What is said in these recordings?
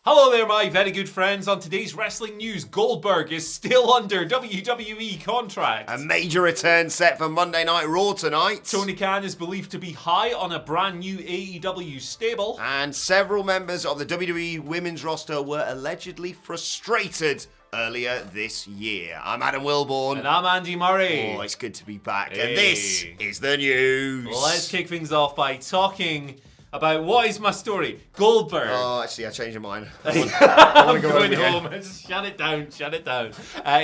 Hello there, my very good friends. On today's wrestling news, Goldberg is still under WWE contract. A major return set for Monday Night Raw tonight. Tony Khan is believed to be high on a brand new AEW stable. And several members of the WWE women's roster were allegedly frustrated earlier this year. I'm Adam Wilborn. And I'm Andy Murray. Oh, it's good to be back. Hey. And this is the news. Let's kick things off by talking about what is my story? Goldberg. Oh, actually, I changed my mind. I want to go going home. Shut it down.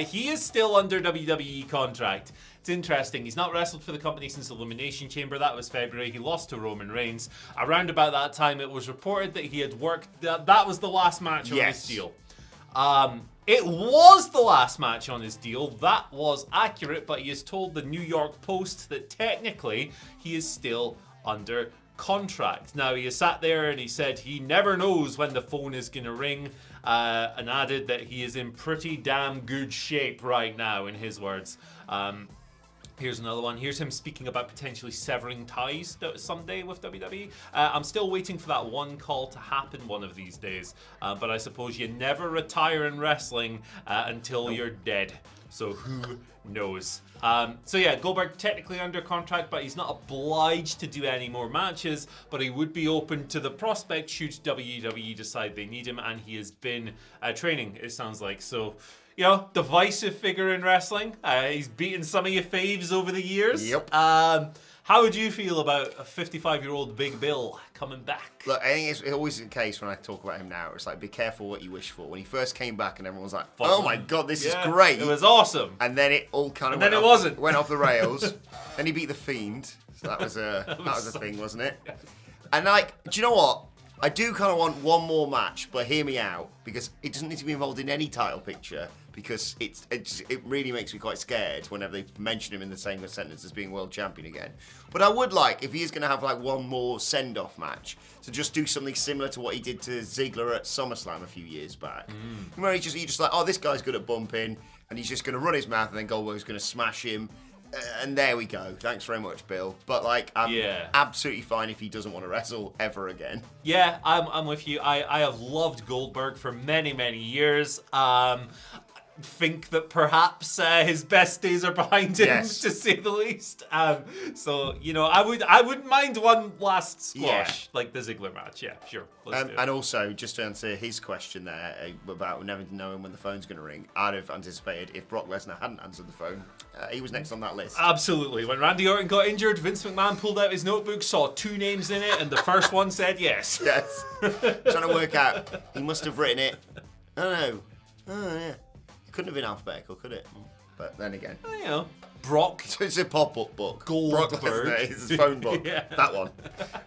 He is still under WWE contract. It's interesting. He's not wrestled for the company since Elimination Chamber. That was February. He lost to Roman Reigns. Around about that time, it was reported that he had worked. That was the last match on his deal. It was the last match on his deal. That was accurate, but he has told the New York Post that technically he is still under contract. Now, he has sat there and he said he never knows when the phone is going to ring, and added that he is in pretty damn good shape right now, in his words. Here's another one. Here's him speaking about potentially severing ties someday with WWE. I'm still waiting for that one call to happen one of these days, but I suppose you never retire in wrestling until you're dead. So who knows? So yeah, Goldberg technically under contract, but he's not obliged to do any more matches, but he would be open to the prospect should WWE decide they need him, and he has been training, it sounds like. So, you know, divisive figure in wrestling. He's beaten some of your faves over the years. Yep. How would you feel about a 55-year-old Big Bill coming back? Look, I think it's always the case when I talk about him now. It's like, be careful what you wish for. When he first came back and everyone was like, oh my God, this is great. It was awesome. And then it all kind of went off the rails. Then he beat The Fiend. So that was a thing, wasn't it? And like, do you know what? I do kind of want one more match, but hear me out, because it doesn't need to be involved in any title picture, because it really makes me quite scared whenever they mention him in the same sentence as being world champion again. But I would like, if he is going to have like one more send-off match, to just do something similar to what he did to Ziggler at SummerSlam a few years back. Where you're just like, oh, this guy's good at bumping, and he's just going to run his mouth, and then Goldberg's going to smash him. And there we go. Thanks very much, Bill. But like, I'm absolutely fine if he doesn't want to wrestle ever again. Yeah, I'm with you. I have loved Goldberg for many, many years. Think that perhaps his best days are behind him, to say the least. So, you know, I wouldn't mind one last squash, like the Ziggler match. Yeah, sure. Let's do it. And also, just to answer his question there about never knowing when the phone's going to ring, I'd have anticipated if Brock Lesnar hadn't answered the phone, he was next on that list. Absolutely. When Randy Orton got injured, Vince McMahon pulled out his notebook, saw 2 names in it, and the first one said yes. Yes. Trying to work out. He must have written it. Oh, yeah. Couldn't have been alphabetical, could it? But then again, you know, Brock. It's a pop-up book. Goldberg. Brock Lesnar is his phone book. That one.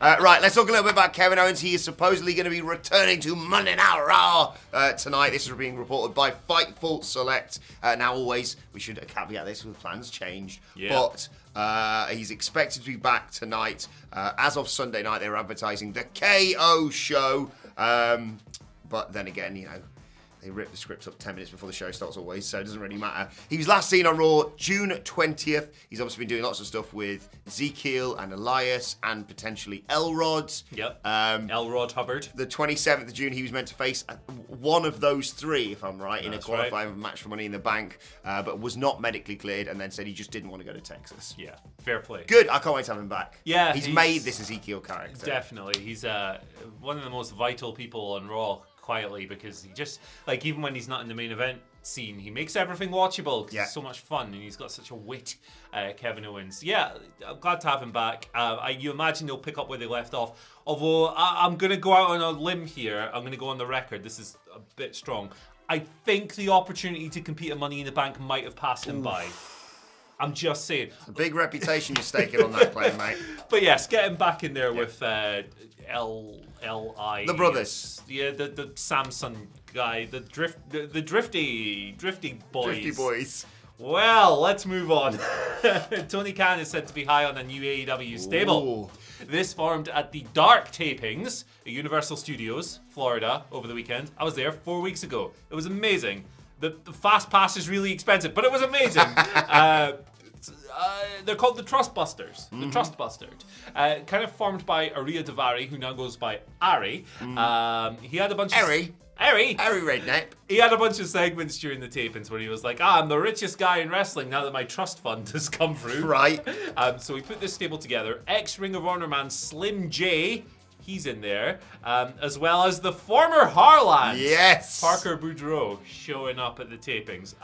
Right, let's talk a little bit about Kevin Owens. He is supposedly going to be returning to Monday Night Raw tonight. This is being reported by Fightful Select. Now, always, we should caveat this with plans changed. Yeah. But he's expected to be back tonight. As of Sunday night, they're advertising the KO show. But then again, you know, they rip the script up 10 minutes before the show starts always, so it doesn't really matter. He was last seen on Raw June 20th. He's obviously been doing lots of stuff with Ezekiel and Elias and potentially Elrod. Yep. Elrod Hubbard. The 27th of June, he was meant to face one of those 3, if I'm right, in a qualifying match for Money in the Bank, but was not medically cleared and then said he just didn't want to go to Texas. Yeah, fair play. Good. I can't wait to have him back. Yeah. He's made this Ezekiel character. Definitely. He's one of the most vital people on Raw. Quietly, because he just, like, even when he's not in the main event scene, he makes everything watchable because it's so much fun, and he's got such a wit, Kevin Owens. Yeah, I'm glad to have him back. You imagine they'll pick up where they left off, although I'm going to go out on a limb here. I'm going to go on the record. This is a bit strong. I think the opportunity to compete at Money in the Bank might have passed him by. I'm just saying. It's a big reputation you're staking on that claim, mate. But yes, get him back in there with L.I. The brothers. Yeah, the Samsung guy, the drifty boys. Drifty boys. Well, let's move on. Tony Khan is said to be high on a new AEW stable. Ooh. This formed at the Dark tapings at Universal Studios, Florida, over the weekend. I was there 4 weeks ago. It was amazing. The fast pass is really expensive, but it was amazing. They're called the Trustbusters. The Trustbusters. Kind of formed by Aria Davari, who now goes by Ari. He had a bunch Ari? Harry Redknapp. He had a bunch of segments during the tapings where he was like, I'm the richest guy in wrestling now that my trust fund has come through. Right. So we put this stable together. Ex-Ring of Honor man Slim J, he's in there, as well as the former Harland. Yes. Parker Boudreaux showing up at the tapings.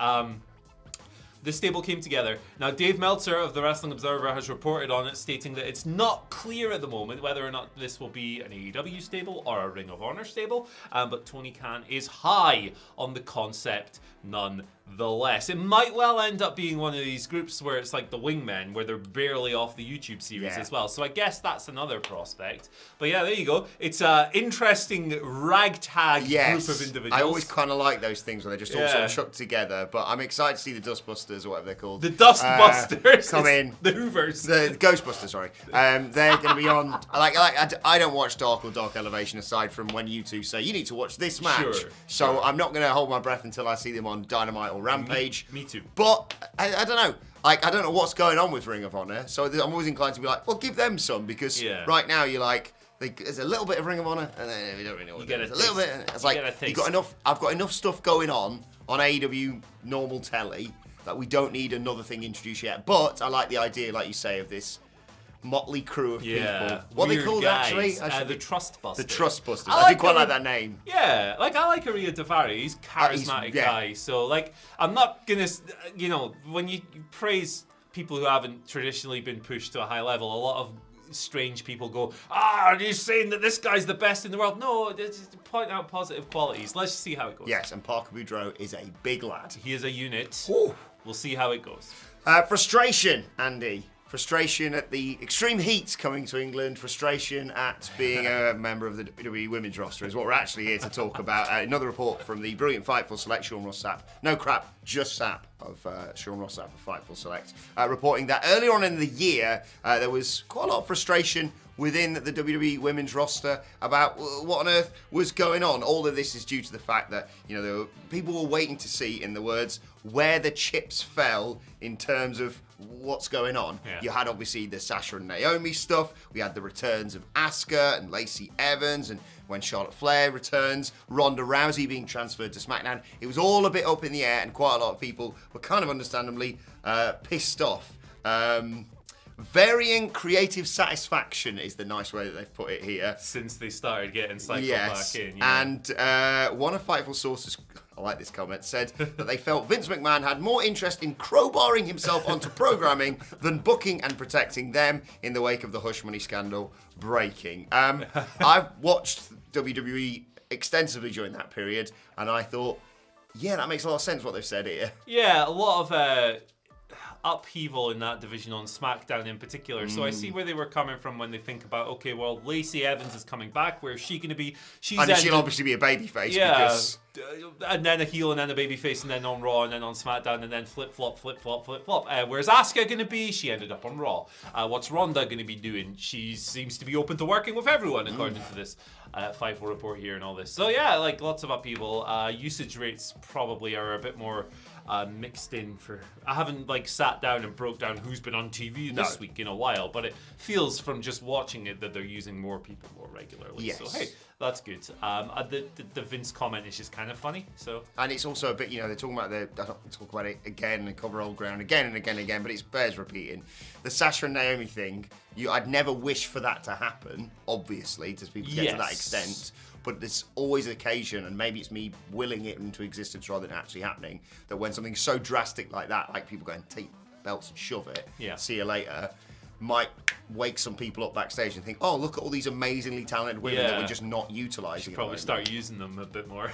This stable came together. Now, Dave Meltzer of the Wrestling Observer has reported on it, stating that it's not clear at the moment whether or not this will be an AEW stable or a Ring of Honor stable, but Tony Khan is high on the concept nonetheless. It might well end up being one of these groups where it's like the Wingmen, where they're barely off the YouTube series as well. So I guess that's another prospect. But yeah, there you go. It's an interesting ragtag group of individuals. I always kind of like those things where they're just all sort of chucked together. But I'm excited to see the Dustbusters or whatever they're called. The Dustbusters come in. The Hoovers. The Ghostbusters, sorry. They're going to be on. I don't watch Dark or Dark Elevation aside from when you two say you need to watch this match. So I'm not going to hold my breath until I see them on Dynamite or Rampage. Me too. But I don't know. Like, I don't know what's going on with Ring of Honor. So I'm always inclined to be like, well, give them some, because right now you're like, there's a little bit of Ring of Honor, and then we don't really know what it is. A little bit. It's like you've got enough. I've got enough stuff going on AEW normal telly that we don't need another thing introduced yet. But I like the idea, like you say, of this motley crew of people. What are they called actually? The Trustbusters. The Trustbusters. I do quite like that name. Yeah, like I like Ariya Daivari. He's charismatic guy. So like, I'm not gonna, when you praise people who haven't traditionally been pushed to a high level, a lot of strange people go, are you saying that this guy's the best in the world? No, just point out positive qualities. Let's see how it goes. Yes, and Parker Boudreaux is a big lad. He is a unit. Ooh. We'll see how it goes. Frustration, Andy. Frustration at the extreme heat coming to England. Frustration at being a member of the WWE women's roster is what we're actually here to talk about. Another report from the brilliant Fightful Select, Sean Ross Sapp. No crap, just Sapp of Sean Ross Sapp of Fightful Select. Reporting that earlier on in the year, there was quite a lot of frustration within the WWE women's roster about what on earth was going on. All of this is due to the fact that, people were waiting to see, in the words, where the chips fell in terms of what's going on. Yeah. You had obviously the Sasha and Naomi stuff. We had the returns of Asuka and Lacey Evans, and when Charlotte Flair returns, Ronda Rousey being transferred to SmackDown. It was all a bit up in the air, and quite a lot of people were kind of understandably pissed off. Varying creative satisfaction is the nice way that they've put it here. Since they started getting cycled back in. Yeah. And one of Fightful sources, I like this comment, said that they felt Vince McMahon had more interest in crowbarring himself onto programming than booking and protecting them in the wake of the Hush Money scandal breaking. I've watched WWE extensively during that period, and I thought, yeah, that makes a lot of sense what they've said here. Yeah, a lot of upheaval in that division on SmackDown in particular. So I see where they were coming from when they think about, okay, well, Lacey Evans is coming back. Where's she going to be? She'll obviously be a babyface. Yeah, because... and then a heel, and then a babyface, and then on Raw, and then on SmackDown, and then flip-flop. Where's Asuka going to be? She ended up on Raw. What's Ronda going to be doing? She seems to be open to working with everyone, according to this Fightful report here and all this. So yeah, like lots of upheaval. Usage rates probably are a bit more mixed in for... I haven't sat down and broke down who's been on TV this week in a while, but it feels from just watching it that they're using more people more regularly. Yes. So hey, that's good. The Vince comment is just kind of funny. So, and it's also a bit, they're talking about I don't talk about it again and cover old ground again and again and again, but it bears repeating. The Sasha and Naomi thing, I'd never wish for that to happen, obviously, to people get to that extent. But there's always an occasion, and maybe it's me willing it into existence rather than actually happening, that when something so drastic like that, like people going, take belts and shove it, see you later, might wake some people up backstage and think, oh, look at all these amazingly talented women that we're just not utilising. Probably start using them a bit more.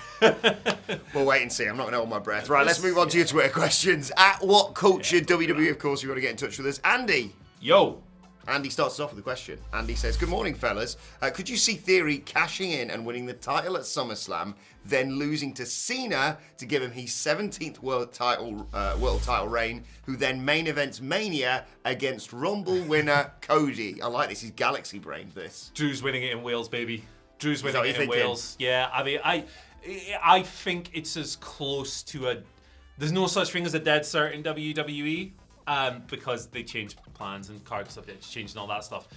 We'll wait and see. I'm not going to hold my breath. Right, let's move on to your Twitter questions. At WhatCulture WWE, of course, if you want to get in touch with us. Andy. Yo. Andy starts us off with a question. Andy says, good morning, fellas. Could you see Theory cashing in and winning the title at SummerSlam, then losing to Cena to give him his 17th world title reign, who then main events Mania against Rumble winner Cody? I like this. He's galaxy brained this. Drew's winning it in Wales, baby. Drew's winning it in Wales. Yeah, I mean, I think it's as close to there's no such thing as a dead cert in WWE. Because they changed plans and card subjects changed and all that stuff.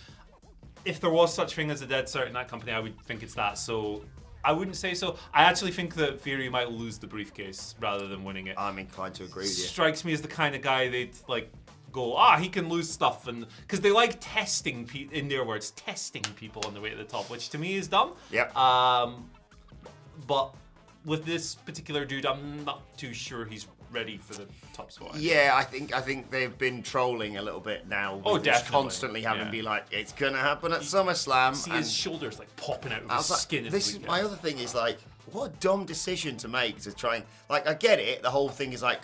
If there was such thing as a dead cert in that company, I would think it's that. So I wouldn't say so. I actually think that Theory might lose the briefcase rather than winning it. I'm inclined to agree with you. Strikes me as the kind of guy they'd like go, he can lose stuff, and because they like testing, in their words, testing people on the way to the top, which to me is dumb. Yep. But with this particular dude, I'm not too sure he's ready for the top spot. Yeah, I think they've been trolling a little bit now. Definitely. Constantly having to be like, it's gonna happen at SummerSlam. See his shoulders like popping out of his skin. My other thing is like, what a dumb decision to make to try and like. I get it. The whole thing is like,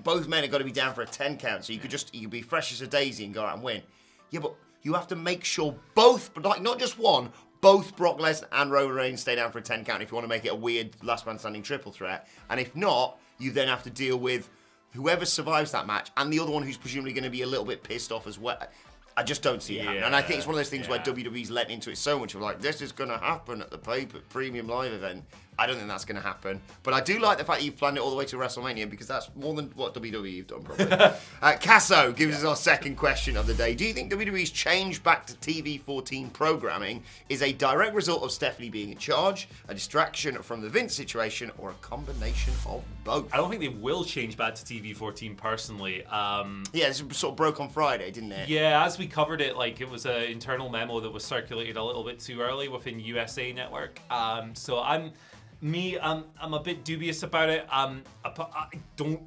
both men have got to be down for a 10 count, so you could be fresh as a daisy and go out and win. Yeah, but you have to make sure both, like not just one. Both Brock Lesnar and Roman Reigns stay down for a 10 count if you want to make it a weird last man standing triple threat. And if not, you then have to deal with whoever survives that match and the other one who's presumably going to be a little bit pissed off as well. I just don't see it happening. And I think it's one of those things where WWE's let into it so much of like, this is going to happen at the premium live event. I don't think that's going to happen. But I do like the fact that you've planned it all the way to WrestleMania because that's more than what WWE have done, probably. Casso gives us our second question of the day. Do you think WWE's change back to TV14 programming is a direct result of Stephanie being in charge, a distraction from the Vince situation, or a combination of both? I don't think they will change back to TV14 personally. This sort of broke on Friday, didn't it? Yeah, as we covered it, like it was an internal memo that was circulated a little bit too early within USA Network. So I'm a bit dubious about it. I don't.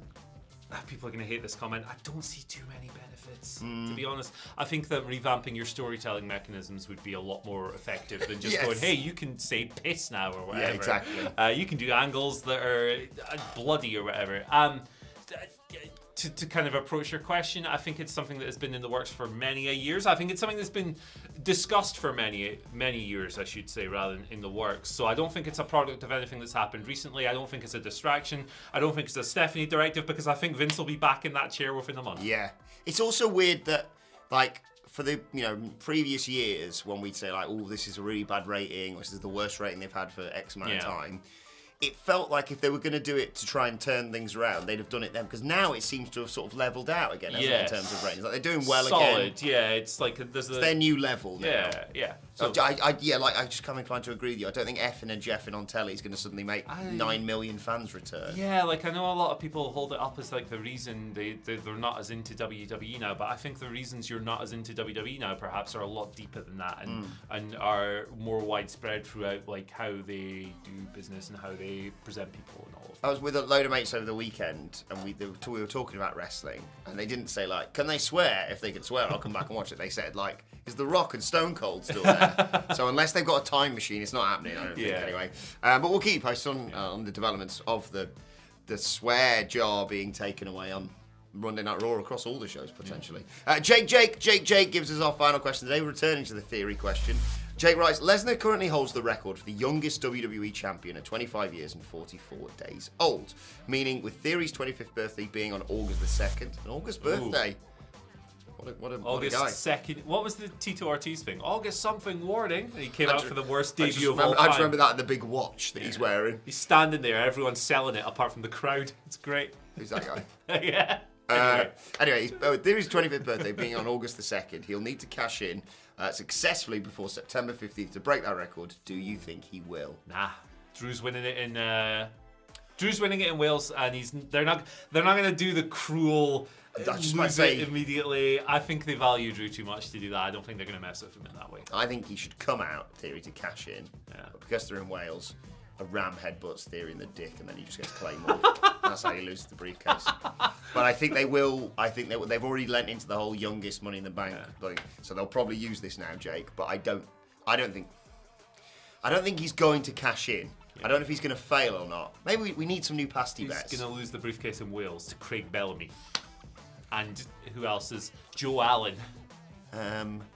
People are going to hate this comment. I don't see too many benefits, to be honest. I think that revamping your storytelling mechanisms would be a lot more effective than just going, hey, you can say piss now or whatever. Yeah, exactly. You can do angles that are bloody or whatever. To kind of approach your question, I think it's something that has been in the works for many years. I think it's something that's been discussed for many years, I should say, rather than in the works. So I don't think it's a product of anything that's happened recently. I don't think it's a distraction. I don't think it's a Stephanie directive because I think Vince will be back in that chair within a month. Yeah. It's also weird that, like, for the previous years when we'd say, like, oh, this is a really bad rating, or this is the worst rating they've had for X amount of time, it felt like if they were going to do it to try and turn things around, they'd have done it then. Because now it seems to have sort of leveled out again, hasn't it, in terms of ratings. Like they're doing well again. Solid, yeah. It's like it's their new level now. Yeah. So I just come inclined to agree with you. I don't think effing and jeffing on telly is going to suddenly make 9 million fans return. Yeah, like I know a lot of people hold it up as like the reason they're not as into WWE now, but I think the reasons you're not as into WWE now perhaps are a lot deeper than that and are more widespread throughout like how they do business and how they present people and all of that. I was with a load of mates over the weekend and we were talking about wrestling and they didn't say like, can they swear? If they could swear, I'll come back and watch it. They said like, is The Rock and Stone Cold still there? So unless they've got a time machine, it's not happening, I don't think, anyway. But we'll keep you posted on the developments of the swear jar being taken away on Monday Night Raw across all the shows, potentially. Jake gives us our final question today, returning to the theory question. Jake writes, Lesnar currently holds the record for the youngest WWE champion at 25 years and 44 days old, meaning with Theory's 25th birthday being on August the 2nd, an August birthday. What a August guy. 2nd. What was the Tito Ortiz thing? August something warning. And he came out for the worst debut of all time. I just remember that, the big watch that he's wearing. He's standing there, everyone's selling it apart from the crowd. It's great. Who's that guy? Yeah. Anyway, Theory's 25th birthday being on August the 2nd, he'll need to cash in successfully before September 15th to break that record. Do you think he will? Nah. Drew's winning it in Wales, and they're not going to do the cruel lose it immediately. I think they value Drew too much to do that. I don't think they're going to mess with him in that way. I think he should come out, Theory, to cash in. Yeah. But because they're in Wales, a ram headbutts Theory in the dick, and then he just gets Claymore. That's how he loses the briefcase. But I think they will. I think they've already lent into the whole youngest Money in the Bank thing, so they'll probably use this now, Jake. But I don't think he's going to cash in. I don't know if he's going to fail or not. Maybe we need some new pasty bets. He's going to lose the briefcase in Wales to Craig Bellamy. And who else is Joe Allen?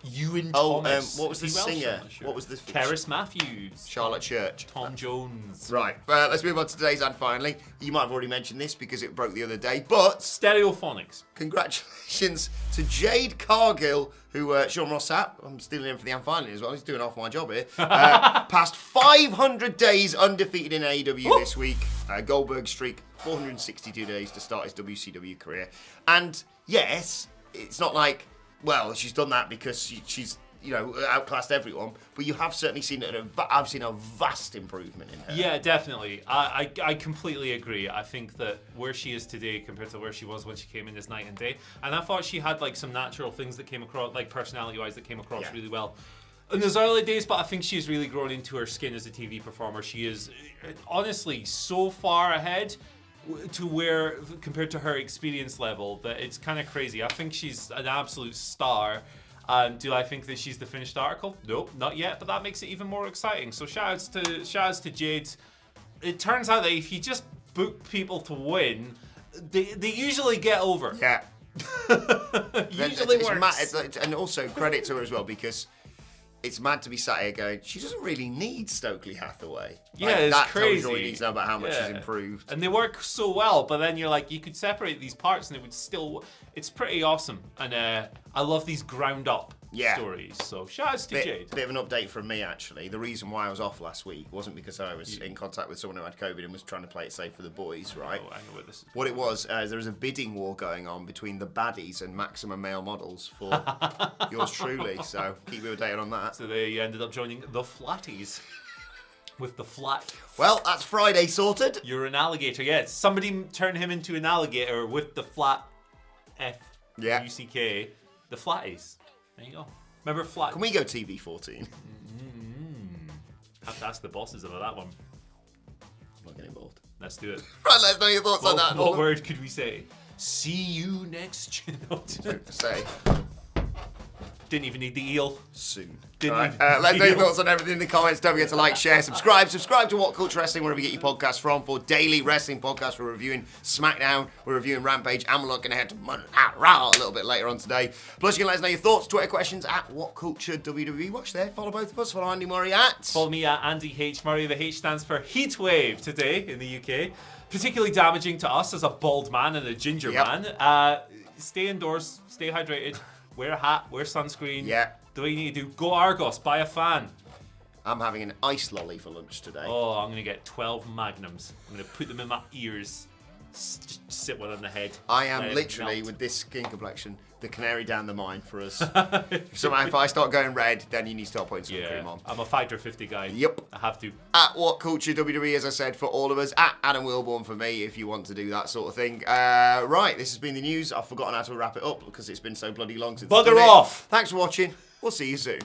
Ewan Thomas. What was the singer? Sure. What was the Keris Matthews. Charlotte Church. Tom Jones. Right. Let's move on to today's ad finally. You might have already mentioned this because it broke the other day, but Stereophonics. Congratulations to Jade Cargill, who Sean Ross Sapp, I'm stealing him for the ad finally as well. He's doing half my job here. Passed 500 days undefeated in AEW this week. Goldberg streak 462 days to start his WCW career. And yes, it's not like, well, she's done that because she's outclassed everyone, but you have certainly seen I've seen a vast improvement in her. Yeah, definitely. I completely agree. I think that where she is today compared to where she was when she came in is night and day. And I thought she had like some natural things that came across, like personality-wise, that came across really well in those early days, but I think she's really grown into her skin as a TV performer. She is honestly so far ahead to where, compared to her experience level, that it's kind of crazy. I think she's an absolute star. Do I think that she's the finished article? Nope, not yet, but that makes it even more exciting. So shout outs to Jade. It turns out that if you just book people to win, they usually get over. Yeah. Usually works. And also credit to her as well, because it's mad to be sat here going, she doesn't really need Stokely Hathaway. Yeah, it's that crazy. Tells you all you need to know about how much she's improved. And they work so well, but then you're like, you could separate these parts and it would still... It's pretty awesome. And I love these ground up stories. So shout outs to Jade. Bit of an update from me, actually. The reason why I was off last week wasn't because I was in contact with someone who had COVID and was trying to play it safe for the boys, right? Oh, I know what this is. What it was, there was a bidding war going on between the baddies and Maximum Male Models for yours truly. So keep you updated on that. So they ended up joining the Flatties. With the flat. Well, that's Friday sorted. You're an alligator. Yeah, somebody turned him into an alligator with the flat F-U-C-K. The Flatties. There you go. Remember flat? Can we go TV14? Have to ask the bosses about that one. I'm not getting involved. Let's do it. Right, let's know your thoughts on that. What word could we say? See you next. Say. Didn't even need the eel. Soon. Let's know your thoughts on everything in the comments. Don't forget to like, share, subscribe. Subscribe to What Culture Wrestling wherever you get your podcasts from for daily wrestling podcasts. We're reviewing SmackDown, we're reviewing Rampage, and we're looking ahead to Monday Night Raw a little bit later on today. Plus, you can let us know your thoughts. Twitter questions at What Culture WWE. Watch there. Follow both of us. Follow Andy Murray at. Follow me at Andy H. Murray. The H stands for Heatwave today in the UK. Particularly damaging to us as a bald man and a ginger man. Stay indoors. Stay hydrated. Wear a hat. Wear sunscreen. Yeah. Do what you need to do. Go Argos. Buy a fan. I'm having an ice lolly for lunch today. Oh, I'm going to get 12 Magnums. I'm going to put them in my ears. Just sit one on the head. I am literally, with this skin complexion, the canary down the mine for us. So if I start going red, then you need to start putting some cream on. I'm a Fighter 50 guy. Yep. I have to. At What Culture WWE, as I said, for all of us. At Adam Wilborn for me, if you want to do that sort of thing. Right, this has been the news. I've forgotten how to wrap it up because it's been so bloody long since I've done Bugger it. off! Thanks for watching. We'll see you soon.